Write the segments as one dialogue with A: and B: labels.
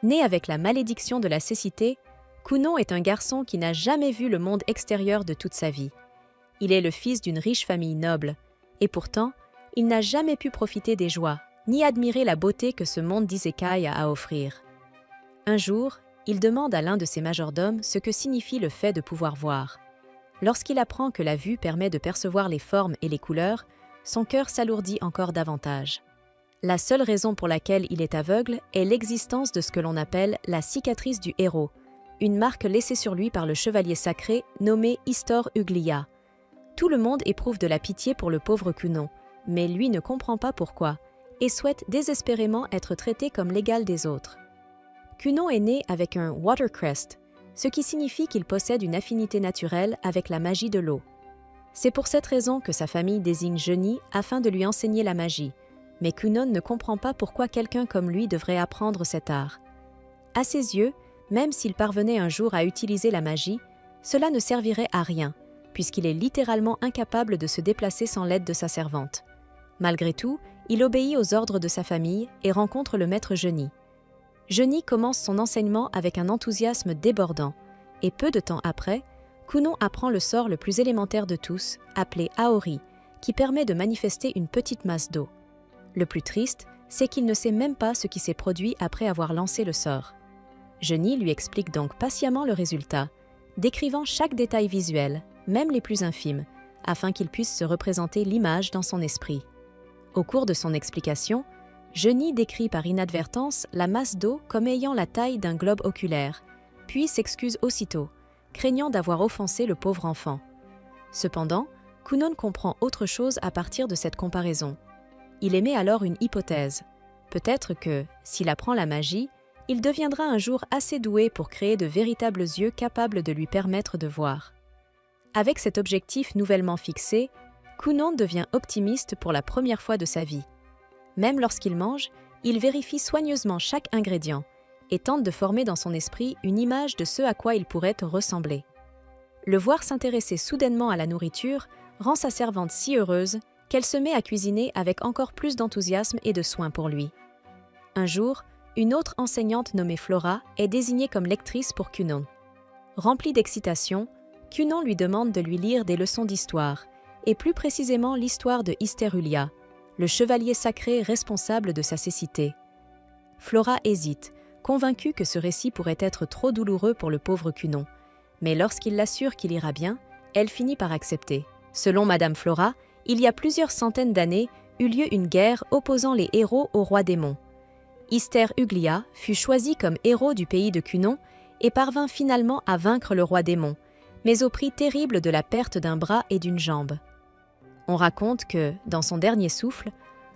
A: Né avec la malédiction de la cécité, Kunon est un garçon qui n'a jamais vu le monde extérieur de toute sa vie. Il est le fils d'une riche famille noble, et pourtant, il n'a jamais pu profiter des joies, ni admirer la beauté que ce monde d'Isekai a à offrir. Un jour, il demande à l'un de ses majordomes ce que signifie le fait de pouvoir voir. Lorsqu'il apprend que la vue permet de percevoir les formes et les couleurs, son cœur s'alourdit encore davantage. La seule raison pour laquelle il est aveugle est l'existence de ce que l'on appelle la cicatrice du héros, une marque laissée sur lui par le chevalier sacré nommé Istor Uglia. Tout le monde éprouve de la pitié pour le pauvre Kunon, mais lui ne comprend pas pourquoi, et souhaite désespérément être traité comme l'égal des autres. Kunon est né avec un Watercrest, ce qui signifie qu'il possède une affinité naturelle avec la magie de l'eau. C'est pour cette raison que sa famille désigne Genie afin de lui enseigner la magie, mais Kunon ne comprend pas pourquoi quelqu'un comme lui devrait apprendre cet art. À ses yeux, même s'il parvenait un jour à utiliser la magie, cela ne servirait à rien, puisqu'il est littéralement incapable de se déplacer sans l'aide de sa servante. Malgré tout, il obéit aux ordres de sa famille et rencontre le maître Genie. Genie commence son enseignement avec un enthousiasme débordant, et peu de temps après, Kunon apprend le sort le plus élémentaire de tous, appelé Aori, qui permet de manifester une petite masse d'eau. Le plus triste, c'est qu'il ne sait même pas ce qui s'est produit après avoir lancé le sort. Genie lui explique donc patiemment le résultat, décrivant chaque détail visuel, même les plus infimes, afin qu'il puisse se représenter l'image dans son esprit. Au cours de son explication, Genie décrit par inadvertance la masse d'eau comme ayant la taille d'un globe oculaire, puis s'excuse aussitôt, craignant d'avoir offensé le pauvre enfant. Cependant, Kunon comprend autre chose à partir de cette comparaison. Il émet alors une hypothèse. Peut-être que, s'il apprend la magie, il deviendra un jour assez doué pour créer de véritables yeux capables de lui permettre de voir. Avec cet objectif nouvellement fixé, Kunon devient optimiste pour la première fois de sa vie. Même lorsqu'il mange, il vérifie soigneusement chaque ingrédient et tente de former dans son esprit une image de ce à quoi il pourrait ressembler. Le voir s'intéresser soudainement à la nourriture rend sa servante si heureuse qu'elle se met à cuisiner avec encore plus d'enthousiasme et de soin pour lui. Un jour, une autre enseignante nommée Flora est désignée comme lectrice pour Kunon. Rempli d'excitation, Kunon lui demande de lui lire des leçons d'histoire, et plus précisément l'histoire de Isterulia, le chevalier sacré responsable de sa cécité. Flora hésite, convaincue que ce récit pourrait être trop douloureux pour le pauvre Kunon, mais lorsqu'il l'assure qu'il ira bien, elle finit par accepter. Selon Madame Flora, il y a plusieurs centaines d'années eut lieu une guerre opposant les héros au roi démon. Ister Uglia fut choisi comme héros du pays de Kunon et parvint finalement à vaincre le roi démon, mais au prix terrible de la perte d'un bras et d'une jambe. On raconte que, dans son dernier souffle,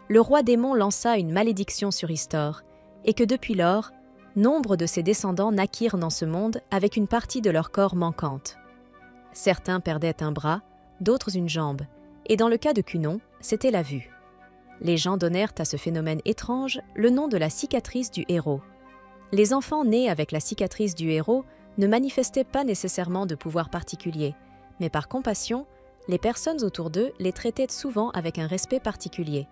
A: le roi démon lança une malédiction sur Istor, et que depuis lors, nombre de ses descendants naquirent dans ce monde avec une partie de leur corps manquante. Certains perdaient un bras, d'autres une jambe, et dans le cas de Kunon, c'était la vue. Les gens donnèrent à ce phénomène étrange le nom de la cicatrice du héros. Les enfants nés avec la cicatrice du héros ne manifestaient pas nécessairement de pouvoir particulier, mais par compassion, les personnes autour d'eux les traitaient souvent avec un respect particulier.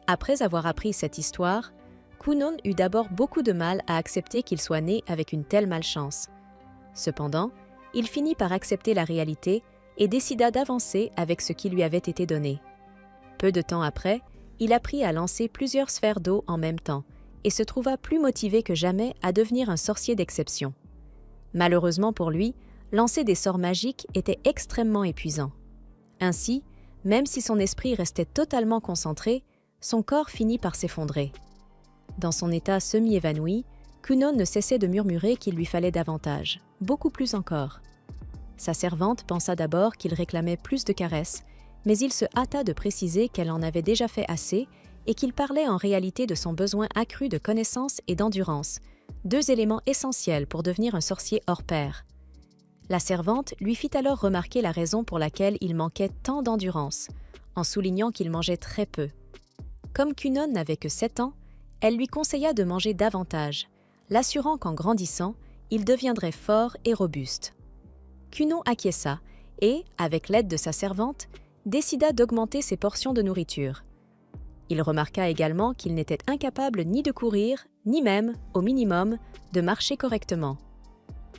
A: Après avoir appris cette histoire, Kunon eut d'abord beaucoup de mal à accepter qu'il soit né avec une telle malchance. Cependant, il finit par accepter la réalité et décida d'avancer avec ce qui lui avait été donné. Peu de temps après, il apprit à lancer plusieurs sphères d'eau en même temps et se trouva plus motivé que jamais à devenir un sorcier d'exception. Malheureusement pour lui, lancer des sorts magiques était extrêmement épuisant. Ainsi, même si son esprit restait totalement concentré, son corps finit par s'effondrer. Dans son état semi-évanoui, Kunon ne cessait de murmurer qu'il lui fallait davantage, beaucoup plus encore. Sa servante pensa d'abord qu'il réclamait plus de caresses, mais il se hâta de préciser qu'elle en avait déjà fait assez et qu'il parlait en réalité de son besoin accru de connaissance et d'endurance, deux éléments essentiels pour devenir un sorcier hors pair. La servante lui fit alors remarquer la raison pour laquelle il manquait tant d'endurance, en soulignant qu'il mangeait très peu. Comme Kunon n'avait que 7 ans, elle lui conseilla de manger davantage, l'assurant qu'en grandissant, il deviendrait fort et robuste. Kunon acquiesça et, avec l'aide de sa servante, décida d'augmenter ses portions de nourriture. Il remarqua également qu'il n'était incapable ni de courir, ni même, au minimum, de marcher correctement.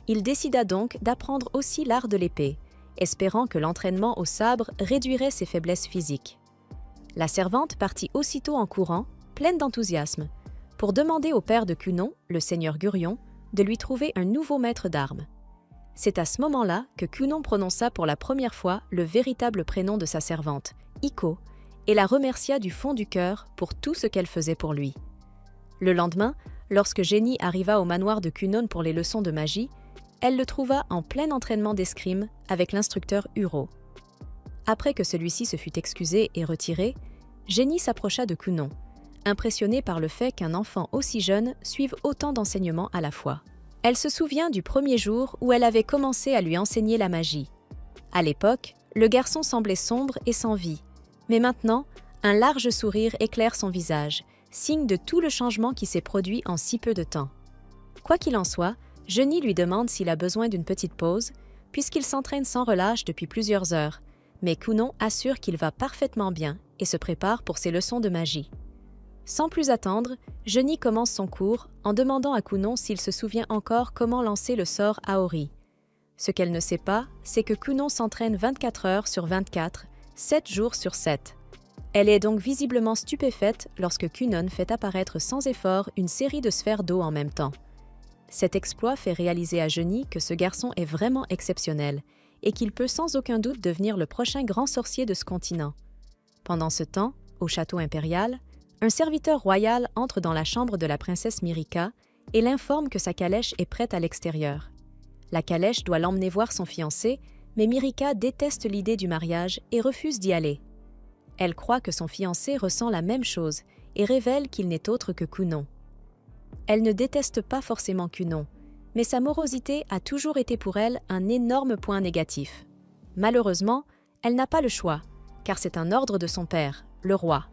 A: Il décida donc d'apprendre aussi l'art de l'épée, espérant que l'entraînement au sabre réduirait ses faiblesses physiques. La servante partit aussitôt en courant, pleine d'enthousiasme, pour demander au père de Cunon, le seigneur Gurion, de lui trouver un nouveau maître d'armes. C'est à ce moment-là que Cunon prononça pour la première fois le véritable prénom de sa servante, Iko, et la remercia du fond du cœur pour tout ce qu'elle faisait pour lui. Le lendemain, lorsque Jenny arriva au manoir de Cunon pour les leçons de magie, elle le trouva en plein entraînement d'escrime avec l'instructeur Huro. Après que celui-ci se fut excusé et retiré, Jenny s'approcha de Cunon, impressionnée par le fait qu'un enfant aussi jeune suive autant d'enseignements à la fois. Elle se souvient du premier jour où elle avait commencé à lui enseigner la magie. À l'époque, le garçon semblait sombre et sans vie, mais maintenant, un large sourire éclaire son visage, signe de tout le changement qui s'est produit en si peu de temps. Quoi qu'il en soit, Jenny lui demande s'il a besoin d'une petite pause, puisqu'il s'entraîne sans relâche depuis plusieurs heures, mais Cunon assure qu'il va parfaitement bien et se prépare pour ses leçons de magie. Sans plus attendre, Jenny commence son cours en demandant à Cunon s'il se souvient encore comment lancer le sort Aori. Ce qu'elle ne sait pas, c'est que Cunon s'entraîne 24 heures sur 24, 7 jours sur 7. Elle est donc visiblement stupéfaite lorsque Cunon fait apparaître sans effort une série de sphères d'eau en même temps. Cet exploit fait réaliser à Jenny que ce garçon est vraiment exceptionnel et qu'il peut sans aucun doute devenir le prochain grand sorcier de ce continent. Pendant ce temps, au château impérial, un serviteur royal entre dans la chambre de la princesse Mirica et l'informe que sa calèche est prête à l'extérieur. La calèche doit l'emmener voir son fiancé, mais Mirica déteste l'idée du mariage et refuse d'y aller. Elle croit que son fiancé ressent la même chose et révèle qu'il n'est autre que Cunon. Elle ne déteste pas forcément Cunon, mais sa morosité a toujours été pour elle un énorme point négatif. Malheureusement, elle n'a pas le choix, car c'est un ordre de son père, le roi.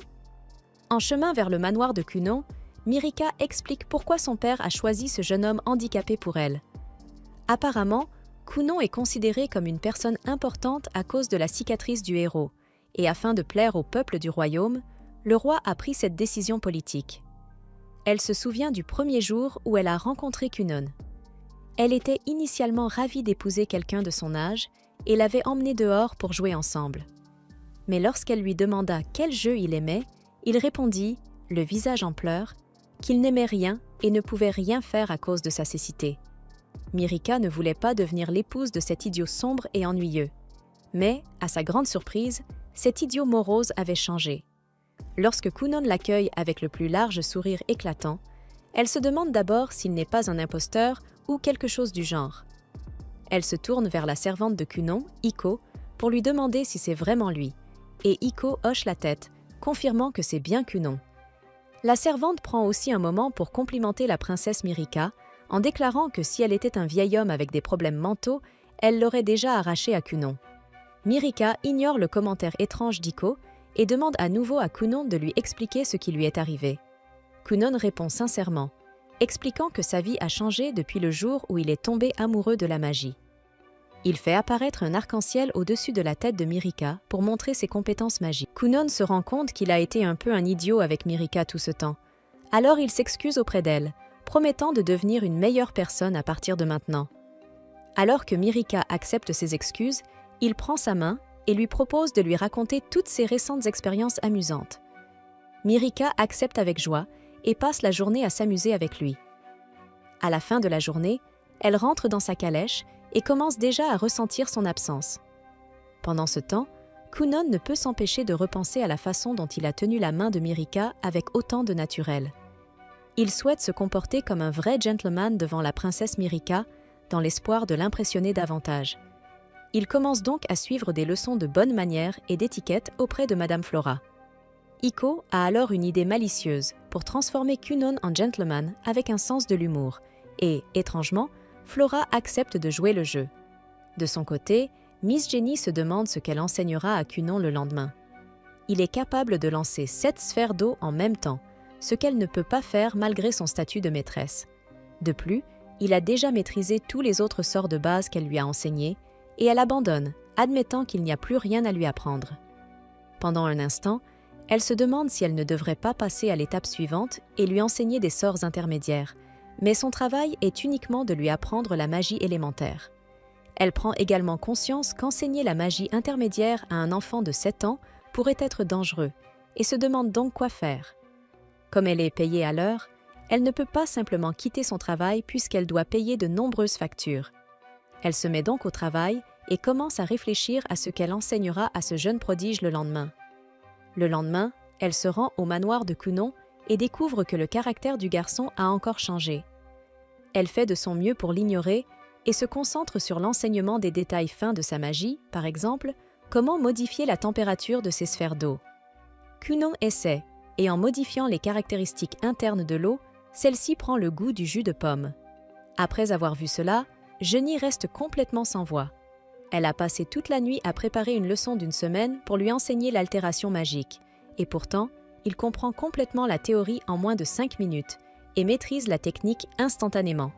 A: En chemin vers le manoir de Cunon, Mirica explique pourquoi son père a choisi ce jeune homme handicapé pour elle. Apparemment, Cunon est considéré comme une personne importante à cause de la cicatrice du héros, et afin de plaire au peuple du royaume, le roi a pris cette décision politique. Elle se souvient du premier jour où elle a rencontré Cunon. Elle était initialement ravie d'épouser quelqu'un de son âge et l'avait emmené dehors pour jouer ensemble. Mais lorsqu'elle lui demanda quel jeu il aimait, il répondit, le visage en pleurs, qu'il n'aimait rien et ne pouvait rien faire à cause de sa cécité. Mirica ne voulait pas devenir l'épouse de cet idiot sombre et ennuyeux. Mais, à sa grande surprise, cet idiot morose avait changé. Lorsque Cunon l'accueille avec le plus large sourire éclatant, elle se demande d'abord s'il n'est pas un imposteur ou quelque chose du genre. Elle se tourne vers la servante de Cunon, Iko, pour lui demander si c'est vraiment lui, et Iko hoche la tête, confirmant que c'est bien Cunon. La servante prend aussi un moment pour complimenter la princesse Mirica, en déclarant que si elle était un vieil homme avec des problèmes mentaux, elle l'aurait déjà arraché à Cunon. Mirica ignore le commentaire étrange d'Iko et demande à nouveau à Cunon de lui expliquer ce qui lui est arrivé. Cunon répond sincèrement, expliquant que sa vie a changé depuis le jour où il est tombé amoureux de la magie. Il fait apparaître un arc-en-ciel au-dessus de la tête de Mirica pour montrer ses compétences magiques. Cunon se rend compte qu'il a été un peu un idiot avec Mirica tout ce temps. Alors il s'excuse auprès d'elle, promettant de devenir une meilleure personne à partir de maintenant. Alors que Mirica accepte ses excuses, il prend sa main et lui propose de lui raconter toutes ses récentes expériences amusantes. Mirica accepte avec joie et passe la journée à s'amuser avec lui. À la fin de la journée, elle rentre dans sa calèche et commence déjà à ressentir son absence. Pendant ce temps, Cunon ne peut s'empêcher de repenser à la façon dont il a tenu la main de Mirica avec autant de naturel. Il souhaite se comporter comme un vrai gentleman devant la princesse Mirica, dans l'espoir de l'impressionner davantage. Il commence donc à suivre des leçons de bonne manière et d'étiquette auprès de Madame Flora. Iko a alors une idée malicieuse pour transformer Cunon en gentleman avec un sens de l'humour et, étrangement, Flora accepte de jouer le jeu. De son côté, Miss Jenny se demande ce qu'elle enseignera à Cunon le lendemain. Il est capable de lancer 7 sphères d'eau en même temps, ce qu'elle ne peut pas faire malgré son statut de maîtresse. De plus, il a déjà maîtrisé tous les autres sorts de base qu'elle lui a enseignés, et elle abandonne, admettant qu'il n'y a plus rien à lui apprendre. Pendant un instant, Elle se demande si elle ne devrait pas passer à l'étape suivante et lui enseigner des sorts intermédiaires, mais son travail est uniquement de lui apprendre la magie élémentaire. Elle prend également conscience qu'enseigner la magie intermédiaire à un enfant de 7 ans pourrait être dangereux et se demande donc quoi faire. Comme elle est payée à l'heure, elle ne peut pas simplement quitter son travail puisqu'elle doit payer de nombreuses factures. Elle se met donc au travail et commence à réfléchir à ce qu'elle enseignera à ce jeune prodige le lendemain. Le lendemain, elle se rend au manoir de Kunon et découvre que le caractère du garçon a encore changé. Elle fait de son mieux pour l'ignorer et se concentre sur l'enseignement des détails fins de sa magie, par exemple, comment modifier la température de ses sphères d'eau. Kunon essaie, et en modifiant les caractéristiques internes de l'eau, celle-ci prend le goût du jus de pomme. Après avoir vu cela, Genie reste complètement sans voix. Elle a passé toute la nuit à préparer une leçon d'une semaine pour lui enseigner l'altération magique, et pourtant, il comprend complètement la théorie en moins de 5 minutes et maîtrise la technique instantanément.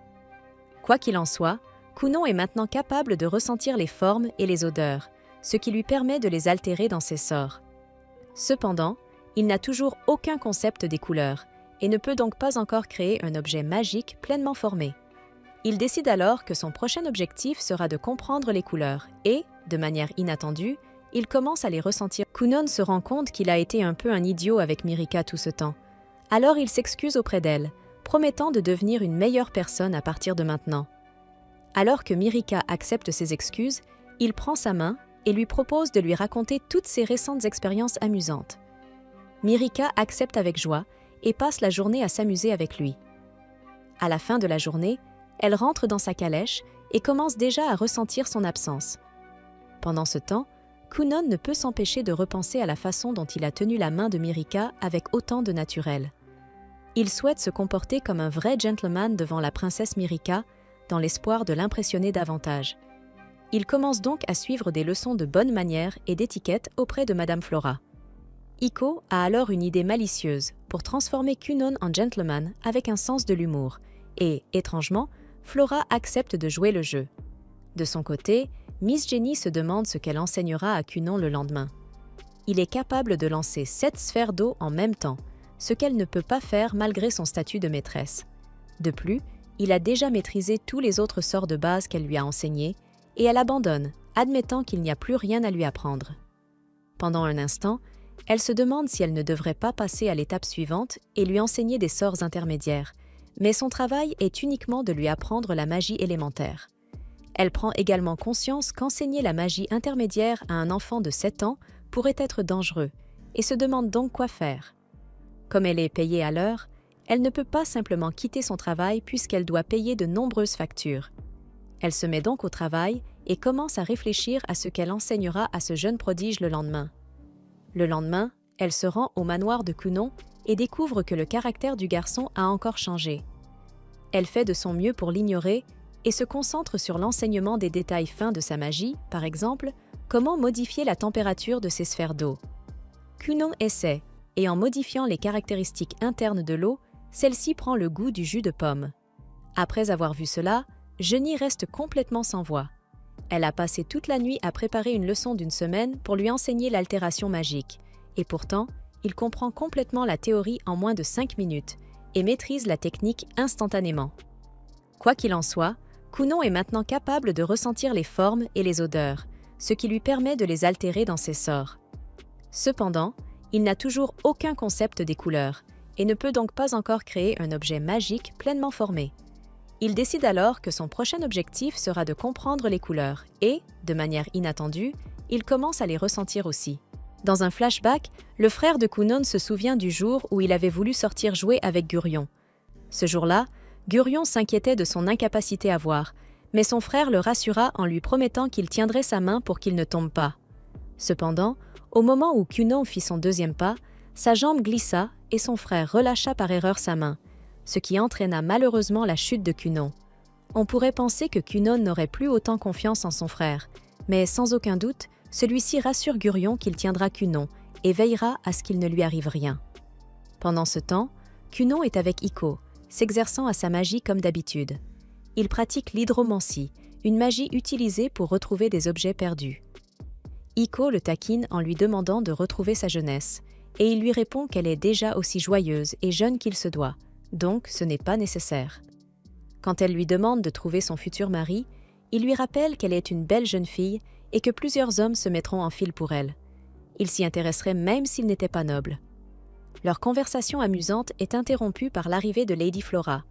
A: Quoi qu'il en soit, Kunon est maintenant capable de ressentir les formes et les odeurs, ce qui lui permet de les altérer dans ses sorts. Cependant, il n'a toujours aucun concept des couleurs et ne peut donc pas encore créer un objet magique pleinement formé. Il décide alors que son prochain objectif sera de comprendre les couleurs et, de manière inattendue, il commence à les ressentir. Kunon se rend compte qu'il a été un peu un idiot avec Mirika tout ce temps. Alors il s'excuse auprès d'elle, promettant de devenir une meilleure personne à partir de maintenant. Alors que Mirika accepte ses excuses, il prend sa main et lui propose de lui raconter toutes ses récentes expériences amusantes. Mirika accepte avec joie et passe la journée à s'amuser avec lui. À la fin de la journée, elle rentre dans sa calèche et commence déjà à ressentir son absence. Pendant ce temps, Kunon ne peut s'empêcher de repenser à la façon dont il a tenu la main de Mirika avec autant de naturel. Il souhaite se comporter comme un vrai gentleman devant la princesse Mirika, dans l'espoir de l'impressionner davantage. Il commence donc à suivre des leçons de bonne manière et d'étiquette auprès de Madame Flora. Iko a alors une idée malicieuse pour transformer Kunon en gentleman avec un sens de l'humour, et, étrangement, Flora accepte de jouer le jeu. De son côté, Miss Jenny se demande ce qu'elle enseignera à Kunon le lendemain. Il est capable de lancer 7 sphères d'eau en même temps, ce qu'elle ne peut pas faire malgré son statut de maîtresse. De plus, il a déjà maîtrisé tous les autres sorts de base qu'elle lui a enseignés, et elle abandonne, admettant qu'il n'y a plus rien à lui apprendre. Pendant un instant, elle se demande si elle ne devrait pas passer à l'étape suivante et lui enseigner des sorts intermédiaires, mais son travail est uniquement de lui apprendre la magie élémentaire. Elle prend également conscience qu'enseigner la magie intermédiaire à un enfant de 7 ans pourrait être dangereux, et se demande donc quoi faire. Comme elle est payée à l'heure, elle ne peut pas simplement quitter son travail puisqu'elle doit payer de nombreuses factures. Elle se met donc au travail et commence à réfléchir à ce qu'elle enseignera à ce jeune prodige le lendemain. Le lendemain, elle se rend au manoir de Kunon et découvre que le caractère du garçon a encore changé. Elle fait de son mieux pour l'ignorer et se concentre sur l'enseignement des détails fins de sa magie, par exemple, comment modifier la température de ses sphères d'eau. Kunon essaie, et en modifiant les caractéristiques internes de l'eau, celle-ci prend le goût du jus de pomme. Après avoir vu cela, Genie reste complètement sans voix. Elle a passé toute la nuit à préparer une leçon d'une semaine pour lui enseigner l'altération magique, et pourtant, il comprend complètement la théorie en moins de 5 minutes et maîtrise la technique instantanément. Quoi qu'il en soit, Kunon est maintenant capable de ressentir les formes et les odeurs, ce qui lui permet de les altérer dans ses sorts. Cependant, il n'a toujours aucun concept des couleurs et ne peut donc pas encore créer un objet magique pleinement formé. Il décide alors que son prochain objectif sera de comprendre les couleurs et, de manière inattendue, il commence à les ressentir aussi. Dans un flashback, le frère de Kunon se souvient du jour où il avait voulu sortir jouer avec Gurion. Ce jour-là, Gurion s'inquiétait de son incapacité à voir, mais son frère le rassura en lui promettant qu'il tiendrait sa main pour qu'il ne tombe pas. Cependant, au moment où Kunon fit son deuxième pas, sa jambe glissa et son frère relâcha par erreur sa main, ce qui entraîna malheureusement la chute de Kunon. On pourrait penser que Kunon n'aurait plus autant confiance en son frère, mais sans aucun doute, celui-ci rassure Gurion qu'il tiendra Kunon et veillera à ce qu'il ne lui arrive rien. Pendant ce temps, Kunon est avec Iko, s'exerçant à sa magie comme d'habitude. Il pratique l'hydromancie, une magie utilisée pour retrouver des objets perdus. Iko le taquine en lui demandant de retrouver sa jeunesse, et il lui répond qu'elle est déjà aussi joyeuse et jeune qu'il se doit, donc ce n'est pas nécessaire. Quand elle lui demande de trouver son futur mari, il lui rappelle qu'elle est une belle jeune fille et que plusieurs hommes se mettront en file pour elle. Il s'y intéresserait même s'il n'était pas noble. Leur conversation amusante est interrompue par l'arrivée de Lady Flora.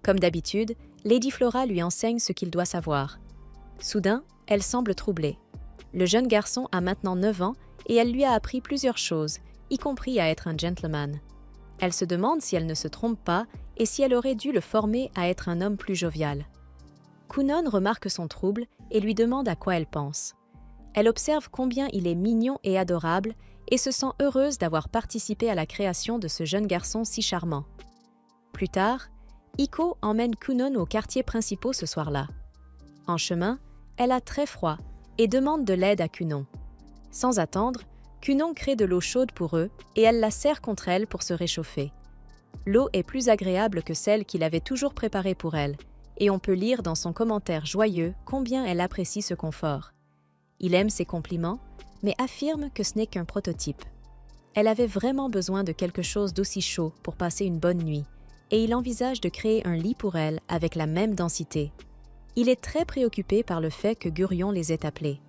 A: Comme d'habitude, Lady Flora lui enseigne ce qu'il doit savoir. Soudain, elle semble troublée. Le jeune garçon a maintenant 9 ans et elle lui a appris plusieurs choses, y compris à être un gentleman. Elle se demande si elle ne se trompe pas et si elle aurait dû le former à être un homme plus jovial. Coonan remarque son trouble et lui demande à quoi elle pense. Elle observe combien il est mignon et adorable et se sent heureuse d'avoir participé à la création de ce jeune garçon si charmant. Plus tard, Iko emmène Coonan aux quartiers principaux ce soir-là. En chemin, elle a très froid et demande de l'aide à Cunon. Sans attendre, Cunon crée de l'eau chaude pour eux et elle la serre contre elle pour se réchauffer. L'eau est plus agréable que celle qu'il avait toujours préparée pour elle, et on peut lire dans son commentaire joyeux combien elle apprécie ce confort. Il aime ses compliments, mais affirme que ce n'est qu'un prototype. Elle avait vraiment besoin de quelque chose d'aussi chaud pour passer une bonne nuit, et il envisage de créer un lit pour elle avec la même densité. Il est très préoccupé par le fait que Gurion les ait appelés.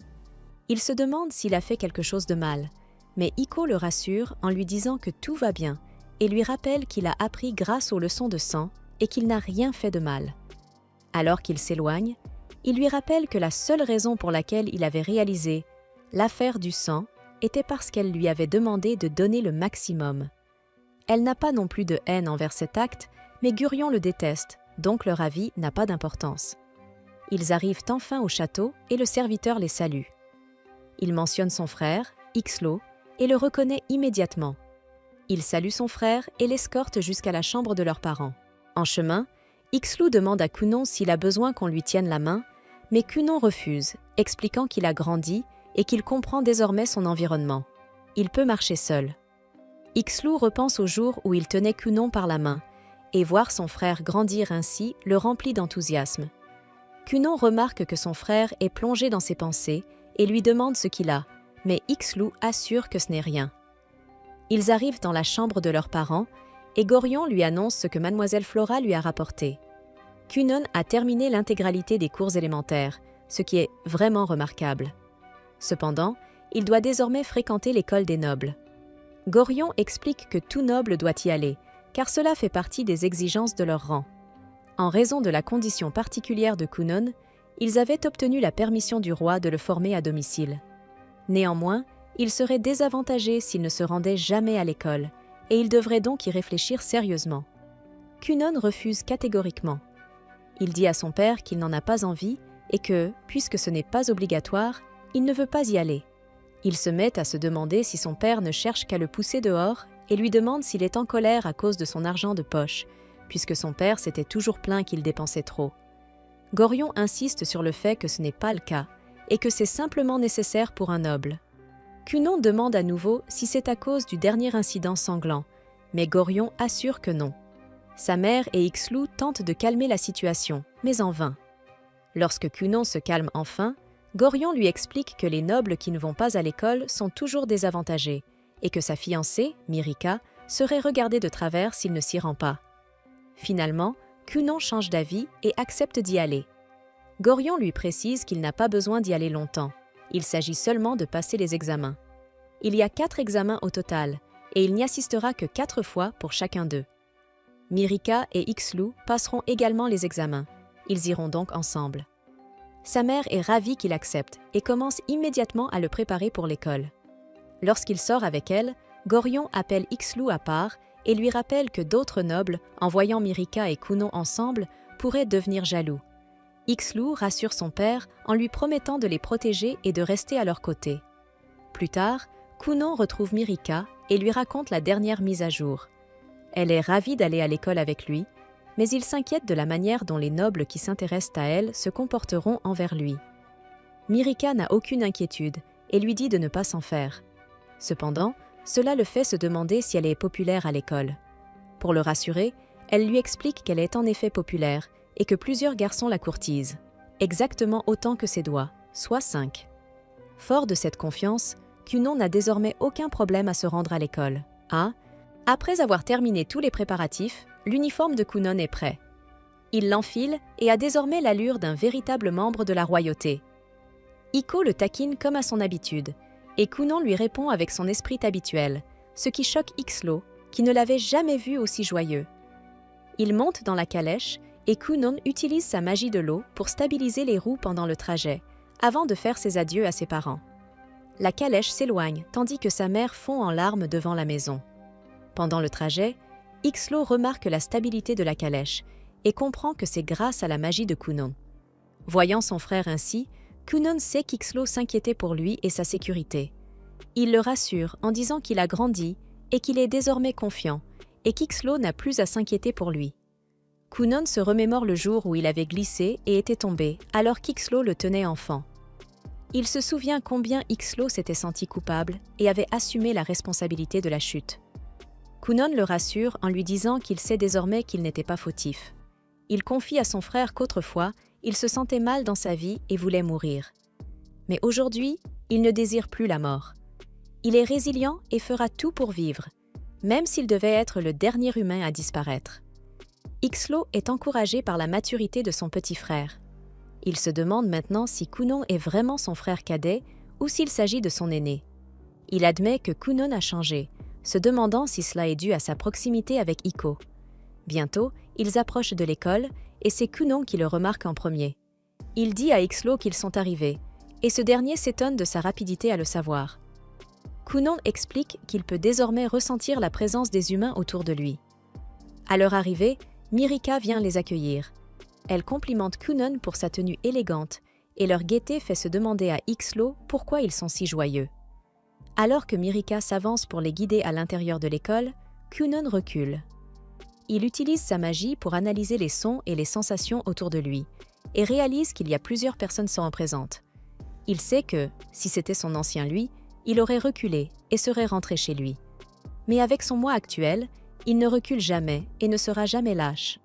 A: Il se demande s'il a fait quelque chose de mal, mais Iko le rassure en lui disant que tout va bien et lui rappelle qu'il a appris grâce aux leçons de sang et qu'il n'a rien fait de mal. Alors qu'il s'éloigne, il lui rappelle que la seule raison pour laquelle il avait réalisé l'affaire du sang était parce qu'elle lui avait demandé de donner le maximum. Elle n'a pas non plus de haine envers cet acte, mais Gurion le déteste, donc leur avis n'a pas d'importance. Ils arrivent enfin au château et le serviteur les salue. Il mentionne son frère, Ixlo, et le reconnaît immédiatement. Il salue son frère et l'escorte jusqu'à la chambre de leurs parents. En chemin, Ixlo demande à Cunon s'il a besoin qu'on lui tienne la main, mais Cunon refuse, expliquant qu'il a grandi et qu'il comprend désormais son environnement. Il peut marcher seul. Ixlo repense au jour où il tenait Cunon par la main, et voir son frère grandir ainsi le remplit d'enthousiasme. Cunon remarque que son frère est plongé dans ses pensées et lui demande ce qu'il a, mais Ixlo assure que ce n'est rien. Ils arrivent dans la chambre de leurs parents et Gorion lui annonce ce que mademoiselle Flora lui a rapporté. Cunon a terminé l'intégralité des cours élémentaires, ce qui est vraiment remarquable. Cependant, il doit désormais fréquenter l'école des nobles. Gorion explique que tout noble doit y aller, car cela fait partie des exigences de leur rang. En raison de la condition particulière de Cunon, ils avaient obtenu la permission du roi de le former à domicile. Néanmoins, il serait désavantagé s'il ne se rendait jamais à l'école, et il devrait donc y réfléchir sérieusement. Cunon refuse catégoriquement. Il dit à son père qu'il n'en a pas envie et que, puisque ce n'est pas obligatoire, il ne veut pas y aller. Il se met à se demander si son père ne cherche qu'à le pousser dehors et lui demande s'il est en colère à cause de son argent de poche, puisque son père s'était toujours plaint qu'il dépensait trop. Gorion insiste sur le fait que ce n'est pas le cas et que c'est simplement nécessaire pour un noble. Cunon demande à nouveau si c'est à cause du dernier incident sanglant, mais Gorion assure que non. Sa mère et Ixlo tentent de calmer la situation, mais en vain. Lorsque Cunon se calme enfin, Gorion lui explique que les nobles qui ne vont pas à l'école sont toujours désavantagés et que sa fiancée, Mirica, serait regardée de travers s'il ne s'y rend pas. Finalement, Cunon change d'avis et accepte d'y aller. Gorion lui précise qu'il n'a pas besoin d'y aller longtemps. Il s'agit seulement de passer les examens. Il y a 4 examens au total, et il n'y assistera que 4 fois pour chacun d'eux. Mirica et Ixlo passeront également les examens. Ils iront donc ensemble. Sa mère est ravie qu'il accepte et commence immédiatement à le préparer pour l'école. Lorsqu'il sort avec elle, Gorion appelle Ixlo à part et lui rappelle que d'autres nobles, en voyant Mirica et Cunon ensemble, pourraient devenir jaloux. Ixlo rassure son père en lui promettant de les protéger et de rester à leur côté. Plus tard, Cunon retrouve Mirica et lui raconte la dernière mise à jour. Elle est ravie d'aller à l'école avec lui, mais il s'inquiète de la manière dont les nobles qui s'intéressent à elle se comporteront envers lui. Mirica n'a aucune inquiétude et lui dit de ne pas s'en faire. Cependant, cela le fait se demander si elle est populaire à l'école. Pour le rassurer, elle lui explique qu'elle est en effet populaire et que plusieurs garçons la courtisent, exactement autant que ses doigts, soit 5. Fort de cette confiance, Kunon n'a désormais aucun problème à se rendre à l'école. Après avoir terminé tous les préparatifs, l'uniforme de Kunon est prêt. Il l'enfile et a désormais l'allure d'un véritable membre de la royauté. Iko le taquine comme à son habitude, et Kunon lui répond avec son esprit habituel, ce qui choque Ixlo, qui ne l'avait jamais vu aussi joyeux. Il monte dans la calèche et Kunon utilise sa magie de l'eau pour stabiliser les roues pendant le trajet, avant de faire ses adieux à ses parents. La calèche s'éloigne tandis que sa mère fond en larmes devant la maison. Pendant le trajet, Ixlo remarque la stabilité de la calèche et comprend que c'est grâce à la magie de Kunon. Voyant son frère ainsi, Kunon sait qu'Ixlo s'inquiétait pour lui et sa sécurité. Il le rassure en disant qu'il a grandi et qu'il est désormais confiant et qu'Ixlo n'a plus à s'inquiéter pour lui. Kunon se remémore le jour où il avait glissé et était tombé alors qu'Ixlo le tenait enfant. Il se souvient combien Ixlo s'était senti coupable et avait assumé la responsabilité de la chute. Kunon le rassure en lui disant qu'il sait désormais qu'il n'était pas fautif. Il confie à son frère qu'autrefois, il se sentait mal dans sa vie et voulait mourir. Mais aujourd'hui, il ne désire plus la mort. Il est résilient et fera tout pour vivre, même s'il devait être le dernier humain à disparaître. Ixlo est encouragé par la maturité de son petit frère. Il se demande maintenant si Kunon est vraiment son frère cadet ou s'il s'agit de son aîné. Il admet que Kunon a changé, se demandant si cela est dû à sa proximité avec Iko. Bientôt, ils approchent de l'école et c'est Kunon qui le remarque en premier. Il dit à Ixlo qu'ils sont arrivés, et ce dernier s'étonne de sa rapidité à le savoir. Kunon explique qu'il peut désormais ressentir la présence des humains autour de lui. À leur arrivée, Mirika vient les accueillir. Elle complimente Kunon pour sa tenue élégante et leur gaieté fait se demander à Ixlo pourquoi ils sont si joyeux. Alors que Mirika s'avance pour les guider à l'intérieur de l'école, Kunon recule. Il utilise sa magie pour analyser les sons et les sensations autour de lui et réalise qu'il y a plusieurs personnes sont présentes. Il sait que, si c'était son ancien lui, il aurait reculé et serait rentré chez lui. Mais avec son moi actuel, il ne recule jamais et ne sera jamais lâche.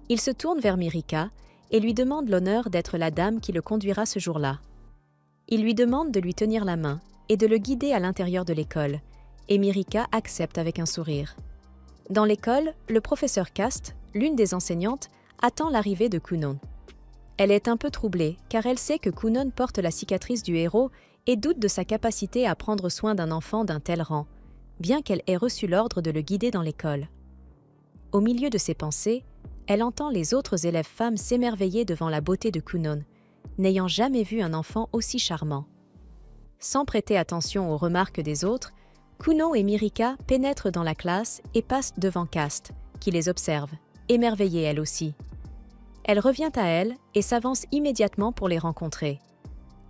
A: Il se tourne vers Mirika et lui demande l'honneur d'être la dame qui le conduira ce jour-là. Il lui demande de lui tenir la main et de le guider à l'intérieur de l'école, et Mirika accepte avec un sourire. Dans l'école, le professeur Cast, l'une des enseignantes, attend l'arrivée de Kunon. Elle est un peu troublée car elle sait que Kunon porte la cicatrice du héros et doute de sa capacité à prendre soin d'un enfant d'un tel rang, bien qu'elle ait reçu l'ordre de le guider dans l'école. Au milieu de ses pensées, elle entend les autres élèves femmes s'émerveiller devant la beauté de Kunon, n'ayant jamais vu un enfant aussi charmant. Sans prêter attention aux remarques des autres, Kunon et Mirika pénètrent dans la classe et passent devant Cast, qui les observe, émerveillée elle aussi. Elle revient à elle et s'avance immédiatement pour les rencontrer.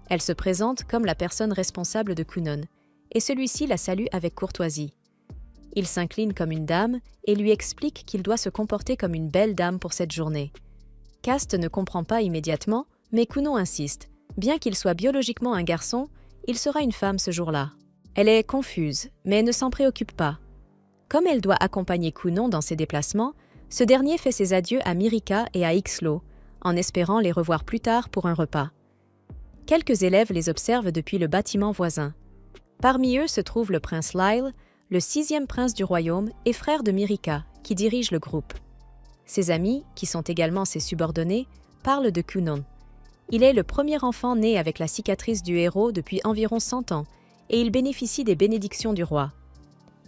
A: Elle se présente comme la personne responsable de Kunon, et celui-ci la salue avec courtoisie. Il s'incline comme une dame et lui explique qu'il doit se comporter comme une belle dame pour cette journée. Cast ne comprend pas immédiatement, mais Kunon insiste. Bien qu'il soit biologiquement un garçon, il sera une femme ce jour-là. Elle est confuse, mais ne s'en préoccupe pas. Comme elle doit accompagner Kunon dans ses déplacements, ce dernier fait ses adieux à Mirika et à Ixlo, en espérant les revoir plus tard pour un repas. Quelques élèves les observent depuis le bâtiment voisin. Parmi eux se trouve le prince Lyle, le 6e prince du royaume et frère de Mirika, qui dirige le groupe. Ses amis, qui sont également ses subordonnés, parlent de Kunon. Il est le premier enfant né avec la cicatrice du héros depuis environ 100 ans et il bénéficie des bénédictions du roi.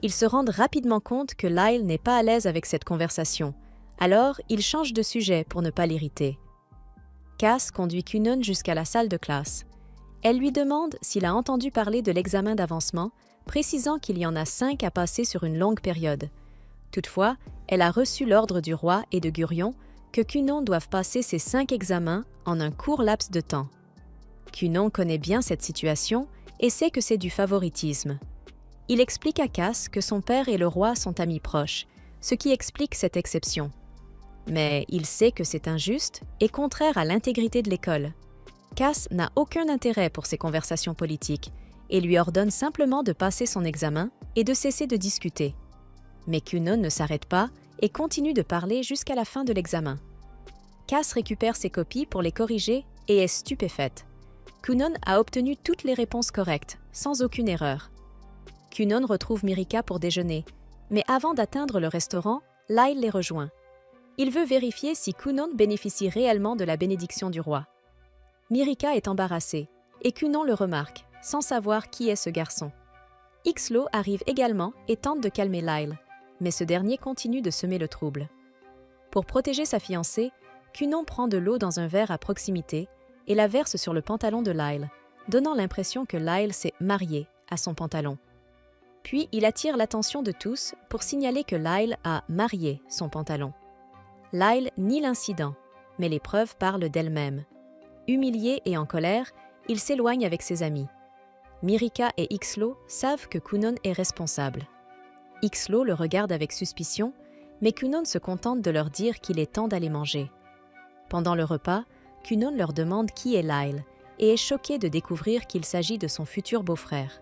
A: Ils se rendent rapidement compte que Lyle n'est pas à l'aise avec cette conversation, alors ils changent de sujet pour ne pas l'irriter. Cass conduit Kunon jusqu'à la salle de classe. Elle lui demande s'il a entendu parler de l'examen d'avancement, précisant qu'il y en a 5 à passer sur une longue période. Toutefois, elle a reçu l'ordre du roi et de Gurion que Kunon doive passer ces 5 examens en un court laps de temps. Kunon connaît bien cette situation et sait que c'est du favoritisme. Il explique à Cass que son père et le roi sont amis proches, ce qui explique cette exception. Mais il sait que c'est injuste et contraire à l'intégrité de l'école. Cass n'a aucun intérêt pour ces conversations politiques et lui ordonne simplement de passer son examen et de cesser de discuter. Mais Kunon ne s'arrête pas et continue de parler jusqu'à la fin de l'examen. Cass récupère ses copies pour les corriger et est stupéfaite. Kunon a obtenu toutes les réponses correctes, sans aucune erreur. Kunon retrouve Mirika pour déjeuner, mais avant d'atteindre le restaurant, Lyle les rejoint. Il veut vérifier si Kunon bénéficie réellement de la bénédiction du roi. Mirika est embarrassée, et Kunon le remarque, sans savoir qui est ce garçon. Ixlo arrive également et tente de calmer Lyle, mais ce dernier continue de semer le trouble. Pour protéger sa fiancée, Kunon prend de l'eau dans un verre à proximité et la verse sur le pantalon de Lyle, donnant l'impression que Lyle s'est marié à son pantalon. Puis il attire l'attention de tous pour signaler que Lyle a marié son pantalon. Lyle nie l'incident, mais les preuves parlent d'elles-mêmes. Humilié et en colère, il s'éloigne avec ses amis. Mirika et Ixlo savent que Kunon est responsable. Ixlo le regarde avec suspicion, mais Kunon se contente de leur dire qu'il est temps d'aller manger. Pendant le repas, Kunon leur demande qui est Lyle et est choqué de découvrir qu'il s'agit de son futur beau-frère.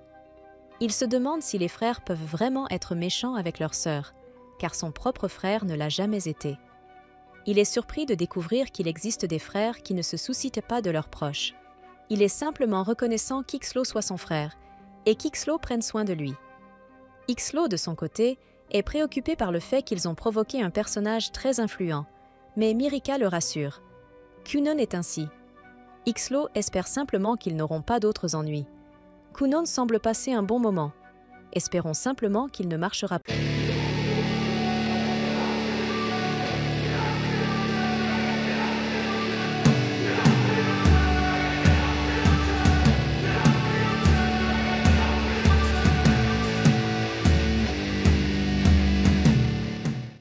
A: Il se demande si les frères peuvent vraiment être méchants avec leur sœur, car son propre frère ne l'a jamais été. Il est surpris de découvrir qu'il existe des frères qui ne se soucient pas de leurs proches. Il est simplement reconnaissant qu'Ixlo soit son frère et qu'Ixlo prenne soin de lui. Ixlo, de son côté, est préoccupé par le fait qu'ils ont provoqué un personnage très influent, mais Mirika le rassure. Kunon est ainsi. Ixlo espère simplement qu'ils n'auront pas d'autres ennuis. Kunon semble passer un bon moment. Espérons simplement qu'il ne marchera pas.